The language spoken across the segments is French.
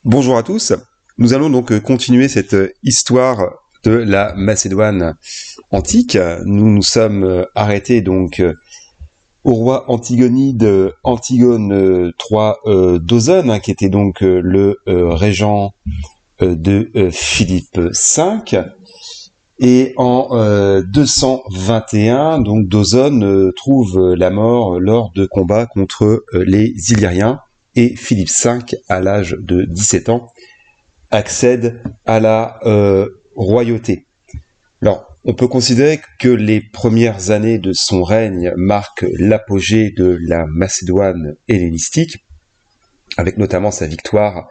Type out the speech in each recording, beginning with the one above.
Bonjour à tous. Nous allons donc continuer cette histoire de la Macédoine antique. Nous nous sommes arrêtés donc au roi Antigonide Antigone III d'Ozone, qui était donc le régent de Philippe V. Et en 221, donc d'Ozone trouve la mort lors de combats contre les Illyriens. Et Philippe V, à l'âge de 17 ans, accède à la royauté. Alors, on peut considérer que les premières années de son règne marquent l'apogée de la Macédoine hellénistique, avec notamment sa victoire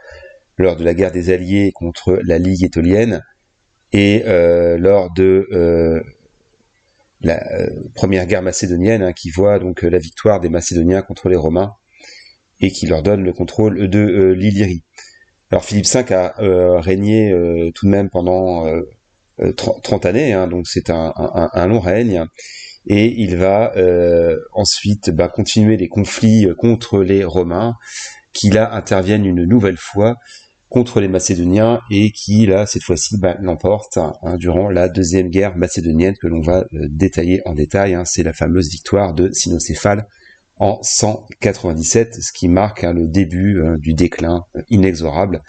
lors de la guerre des Alliés contre la Ligue étolienne et lors de la première guerre macédonienne, qui voit donc la victoire des Macédoniens contre les Romains et qui leur donne le contrôle de l'Illyrie. Alors Philippe V a régné tout de même pendant 30 années, donc c'est un long règne, et il va ensuite continuer les conflits contre les Romains, qui là interviennent une nouvelle fois contre les Macédoniens, et qui là cette fois-ci l'emportent durant la deuxième guerre macédonienne, que l'on va détailler en détail. C'est la fameuse victoire de Cynocéphale en 197, ce qui marque le début du déclin inexorable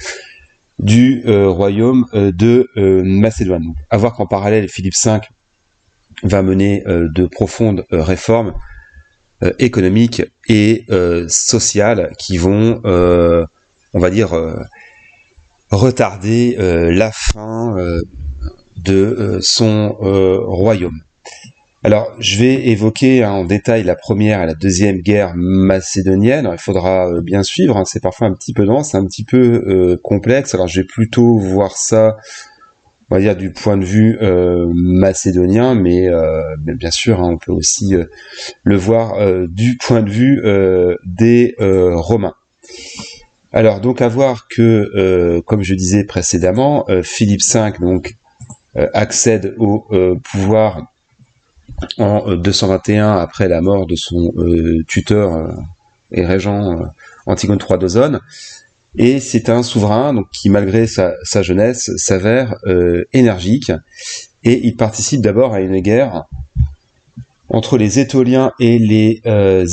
du royaume de Macédoine. Donc, à voir qu'en parallèle, Philippe V va mener de profondes réformes économiques et sociales qui vont, on va dire, retarder la fin de son royaume. Alors, je vais évoquer en détail la première et la deuxième guerre macédonienne. Alors, il faudra bien suivre, c'est parfois un petit peu dense, un petit peu complexe. Alors, je vais plutôt voir ça, on va dire, du point de vue macédonien, mais bien sûr, on peut aussi le voir du point de vue des Romains. Alors, donc, à voir que, comme je disais précédemment, Philippe V donc accède au pouvoir en 221, après la mort de son tuteur et régent Antigone III d'Ozone, et c'est un souverain donc qui, malgré sa jeunesse, s'avère énergique, et il participe d'abord à une guerre entre les Étoliens et les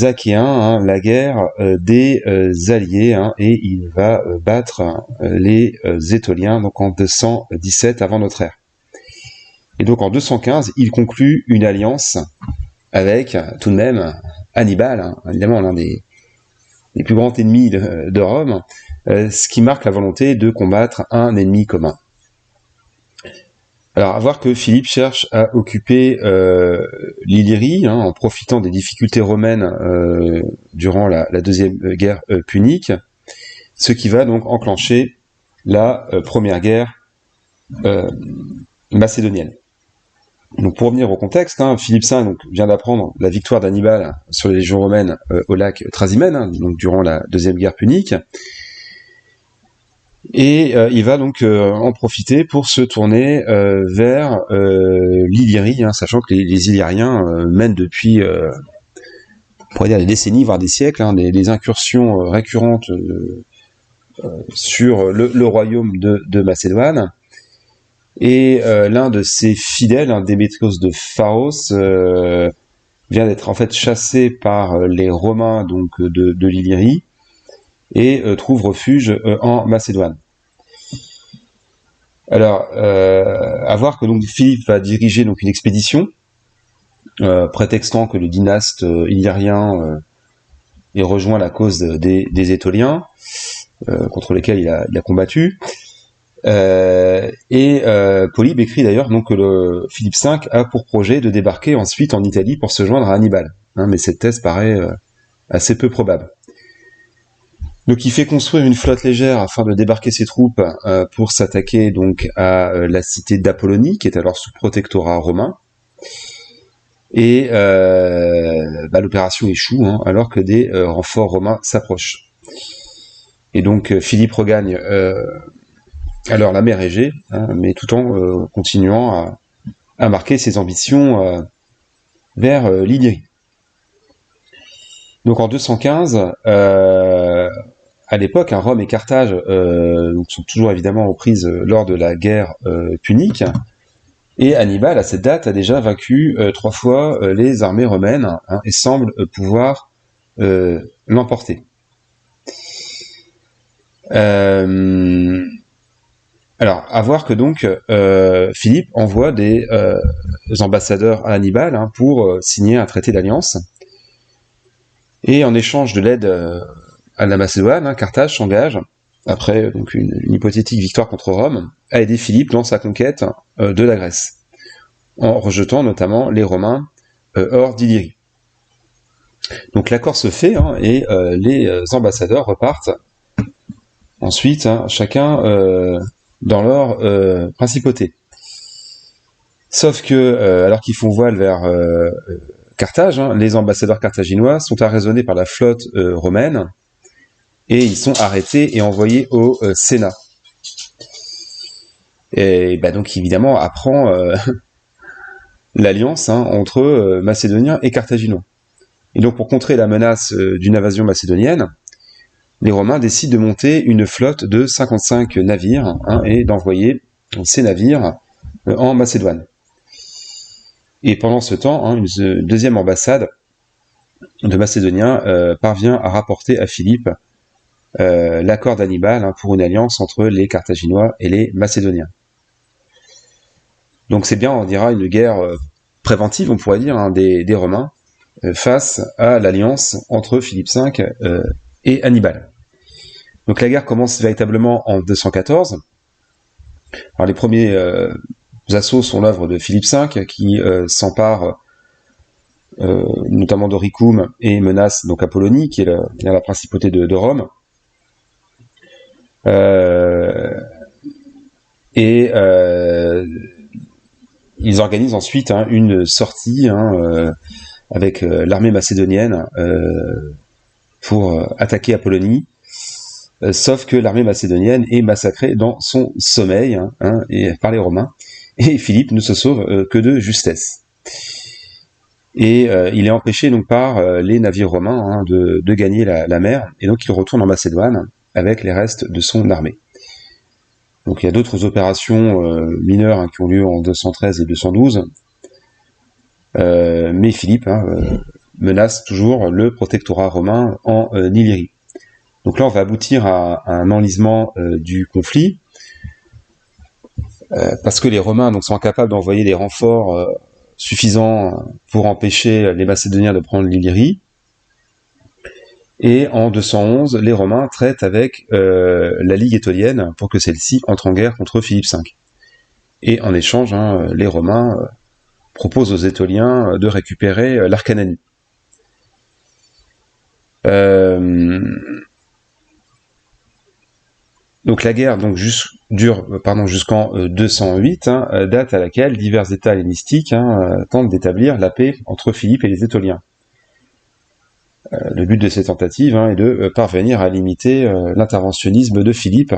Achéens, la guerre des Alliés, et il va battre les Étoliens donc en 217 avant notre ère. Et donc en 215, il conclut une alliance avec tout de même Hannibal, évidemment l'un des plus grands ennemis de Rome, ce qui marque la volonté de combattre un ennemi commun. Alors, à voir que Philippe cherche à occuper l'Illyrie, en profitant des difficultés romaines durant la deuxième guerre punique, ce qui va donc enclencher la première guerre macédonienne. Donc, pour revenir au contexte, Philippe V vient d'apprendre la victoire d'Hannibal sur les légions romaines au lac Trasimène, donc durant la deuxième guerre punique. Et il va donc en profiter pour se tourner vers l'Illyrie, sachant que les Illyriens mènent depuis, on pourrait dire, des décennies, voire des siècles, des incursions récurrentes sur le royaume de Macédoine. Et l'un de ses fidèles, Démétrios de Pharos, vient d'être en fait chassé par les Romains donc de l'Illyrie, et trouve refuge en Macédoine. Alors, à voir que donc Philippe va diriger donc une expédition, prétextant que le dynaste illyrien ait rejoint la cause des Étoliens, contre lesquels il a combattu. Et Polybe écrit d'ailleurs donc que Philippe V a pour projet de débarquer ensuite en Italie pour se joindre à Hannibal, mais cette thèse paraît assez peu probable. Donc il fait construire une flotte légère afin de débarquer ses troupes pour s'attaquer donc à la cité d'Apollonie, qui est alors sous protectorat romain. Et l'opération échoue, alors que des renforts romains s'approchent. Et donc Philippe regagne alors la mer Égée, mais tout en continuant à marquer ses ambitions vers l'Illyrie. Donc en 215, à l'époque, Rome et Carthage donc sont toujours évidemment aux prises lors de la guerre punique. Et Hannibal, à cette date, a déjà vaincu 3 fois les armées romaines et semble pouvoir l'emporter. Alors, à voir que donc Philippe envoie des ambassadeurs à Hannibal pour signer un traité d'alliance. Et en échange de l'aide à la Macédoine, Carthage s'engage, après donc une hypothétique victoire contre Rome, à aider Philippe dans sa conquête de la Grèce, en rejetant notamment les Romains hors d'Illyrie. Donc l'accord se fait et les ambassadeurs repartent ensuite, chacun dans leur principauté. Sauf que, alors qu'ils font voile vers Carthage, les ambassadeurs carthaginois sont arraisonnés par la flotte romaine et ils sont arrêtés et envoyés au Sénat. Et donc évidemment apprend l'alliance entre Macédoniens et Carthaginois. Et donc pour contrer la menace d'une invasion macédonienne, les Romains décident de monter une flotte de 55 navires et d'envoyer ces navires en Macédoine. Et pendant ce temps, une deuxième ambassade de Macédoniens parvient à rapporter à Philippe l'accord d'Hannibal pour une alliance entre les Carthaginois et les Macédoniens. Donc c'est bien, on dira, une guerre préventive, on pourrait dire, des Romains face à l'alliance entre Philippe V et Hannibal. Donc la guerre commence véritablement en 214. Alors les premiers assauts sont l'œuvre de Philippe V qui s'empare notamment d'Oricum et menace donc Apollonie, qui est la principauté de Rome. Ils organisent ensuite une sortie avec l'armée macédonienne pour attaquer Apollonie, sauf que l'armée macédonienne est massacrée dans son sommeil par les Romains, et Philippe ne se sauve que de justesse. Et il est empêché donc par les navires romains de gagner la mer, et donc il retourne en Macédoine avec les restes de son armée. Donc il y a d'autres opérations mineures qui ont lieu en 213 et 212, mais Philippe menace toujours le protectorat romain en Illyrie. Donc là, on va aboutir à un enlisement du conflit, parce que les Romains donc, sont incapables d'envoyer des renforts suffisants pour empêcher les Macédoniens de prendre l'Illyrie. Et en 211, les Romains traitent avec la Ligue étolienne pour que celle-ci entre en guerre contre Philippe V. Et en échange, les Romains proposent aux Étoliens de récupérer l'Arcananie. Donc la guerre dure jusqu'en 208, date à laquelle divers États hellénistiques tentent d'établir la paix entre Philippe et les Étoliens. Le but de ces tentatives est de parvenir à limiter l'interventionnisme de Philippe,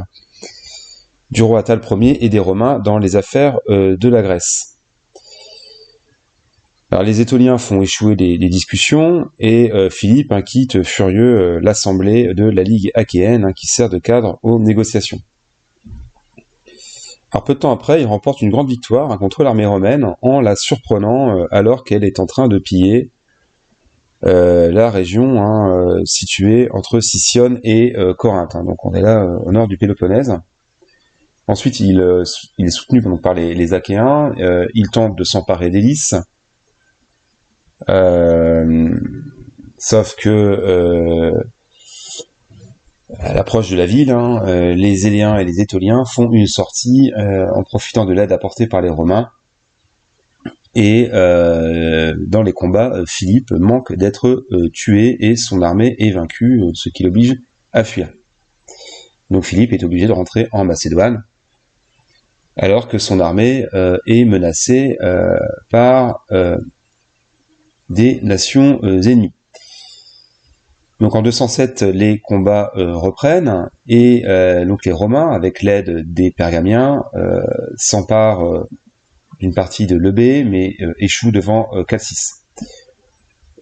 du roi Attal Ier et des Romains dans les affaires de la Grèce. Alors les Étoliens font échouer des discussions et Philippe quitte furieux l'assemblée de la Ligue achéenne qui sert de cadre aux négociations. Alors peu de temps après, il remporte une grande victoire contre l'armée romaine en la surprenant alors qu'elle est en train de piller la région située entre Sicyone et Corinthe. Donc on est là au nord du Péloponnèse. Ensuite, il est soutenu donc, par les Achéens. Il tente de s'emparer d'Élis. Sauf que à l'approche de la ville, les Éléens et les Étoliens font une sortie en profitant de l'aide apportée par les Romains. Et dans les combats, Philippe manque d'être tué et son armée est vaincue, ce qui l'oblige à fuir. Donc Philippe est obligé de rentrer en Macédoine, alors que son armée est menacée par des nations ennemies. Donc en 207, les combats reprennent et donc les Romains, avec l'aide des Pergamiens, s'emparent d'une partie de l'Eubée, mais échouent devant Cassis.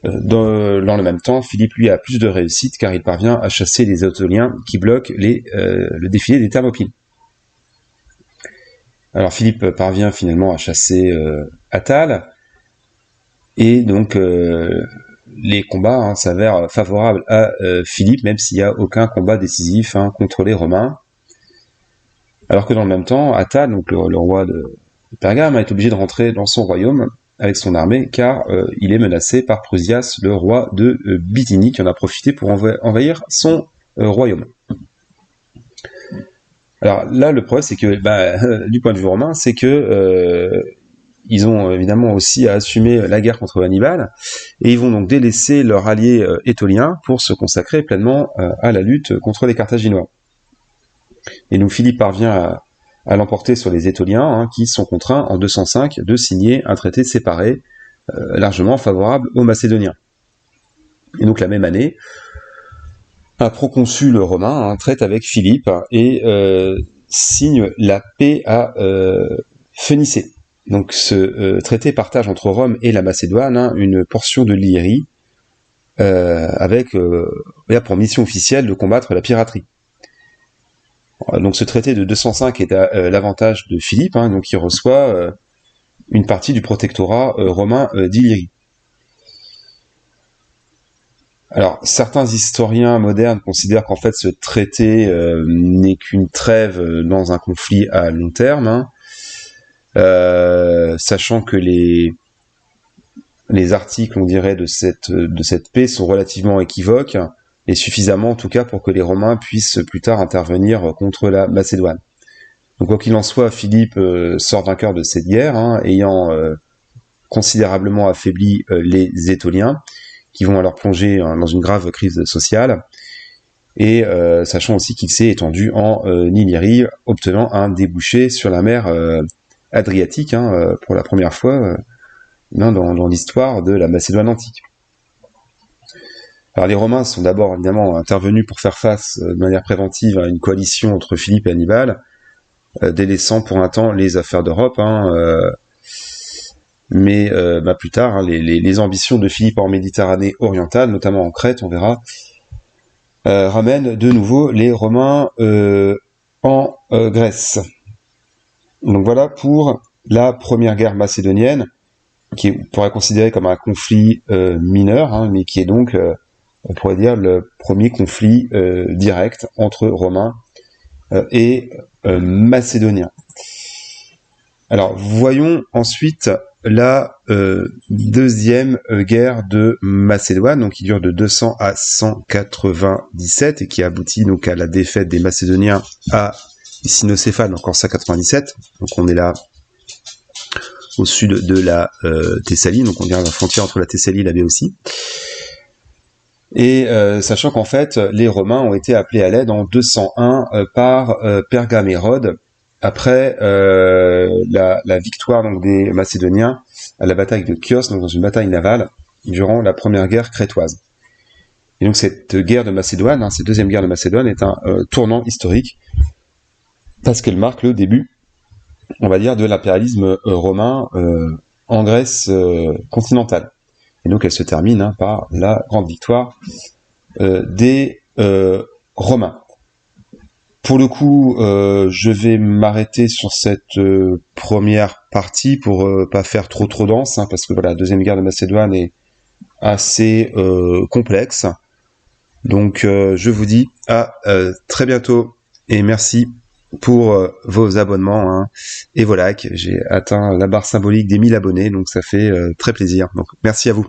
dans le même temps, Philippe, lui, a plus de réussite car il parvient à chasser les Étoliens qui bloquent le défilé des Thermopyles. Alors Philippe parvient finalement à chasser Attale, et donc les combats s'avèrent favorables à Philippe, même s'il n'y a aucun combat décisif contre les Romains. Alors que dans le même temps, Attale, donc le roi de Pergame, est obligé de rentrer dans son royaume avec son armée, car il est menacé par Prusias, le roi de Bithynie, qui en a profité pour envahir son royaume. Alors là, le problème, c'est que, du point de vue romain, c'est que ils ont évidemment aussi à assumer la guerre contre Hannibal, et ils vont donc délaisser leur allié étolien pour se consacrer pleinement à la lutte contre les Carthaginois. Et donc Philippe parvient à l'emporter sur les Étoliens, qui sont contraints en 205 de signer un traité séparé, largement favorable aux Macédoniens. Et donc la même année, un proconsul romain traite avec Philippe et signe la paix à Phénicée. Donc ce traité partage entre Rome et la Macédoine une portion de l'Illyrie, avec pour mission officielle de combattre la piraterie. Donc ce traité de 205 est à l'avantage de Philippe, donc il reçoit une partie du protectorat romain d'Illyrie. Alors certains historiens modernes considèrent qu'en fait ce traité n'est qu'une trêve dans un conflit à long terme, sachant que les articles, on dirait, de cette paix sont relativement équivoques, et suffisamment en tout cas pour que les Romains puissent plus tard intervenir contre la Macédoine. Donc quoi qu'il en soit, Philippe sort vainqueur de cette guerre, ayant considérablement affaibli les Étoliens, qui vont alors plonger dans une grave crise sociale, et sachant aussi qu'il s'est étendu en Illyrie, obtenant un débouché sur la mer Adriatique, pour la première fois dans l'histoire de la Macédoine antique. Alors les Romains sont d'abord évidemment intervenus pour faire face de manière préventive à une coalition entre Philippe et Hannibal, délaissant pour un temps les affaires d'Europe, mais plus tard, les ambitions de Philippe en Méditerranée orientale, notamment en Crète, on verra, ramènent de nouveau les Romains en Grèce. Donc voilà pour la première guerre macédonienne, qui pourrait considérer comme un conflit mineur, mais qui est donc, on pourrait dire, le premier conflit direct entre Romains et Macédoniens. Alors, voyons ensuite la deuxième guerre de Macédoine, donc qui dure de 200 à 197 et qui aboutit donc à la défaite des Macédoniens à Cynocéphale, donc en 197. Donc on est là au sud de la Thessalie, donc on dirait la frontière entre la Thessalie et la Béotie. Et sachant qu'en fait, les Romains ont été appelés à l'aide en 201 par Pergamérode, après la victoire donc des Macédoniens à la bataille de Chios, donc dans une bataille navale, durant la première guerre crétoise. Et donc cette guerre de Macédoine, cette deuxième guerre de Macédoine, est un tournant historique, parce qu'elle marque le début, on va dire, de l'impérialisme romain en Grèce continentale. Et donc elle se termine par la grande victoire des Romains. Pour le coup, je vais m'arrêter sur cette première partie pour pas faire trop dense, parce que voilà, la deuxième guerre de Macédoine est assez complexe. Donc je vous dis à très bientôt et merci pour vos abonnements et vos likes. J'ai atteint la barre symbolique des 1000 abonnés, donc ça fait très plaisir. Donc merci à vous.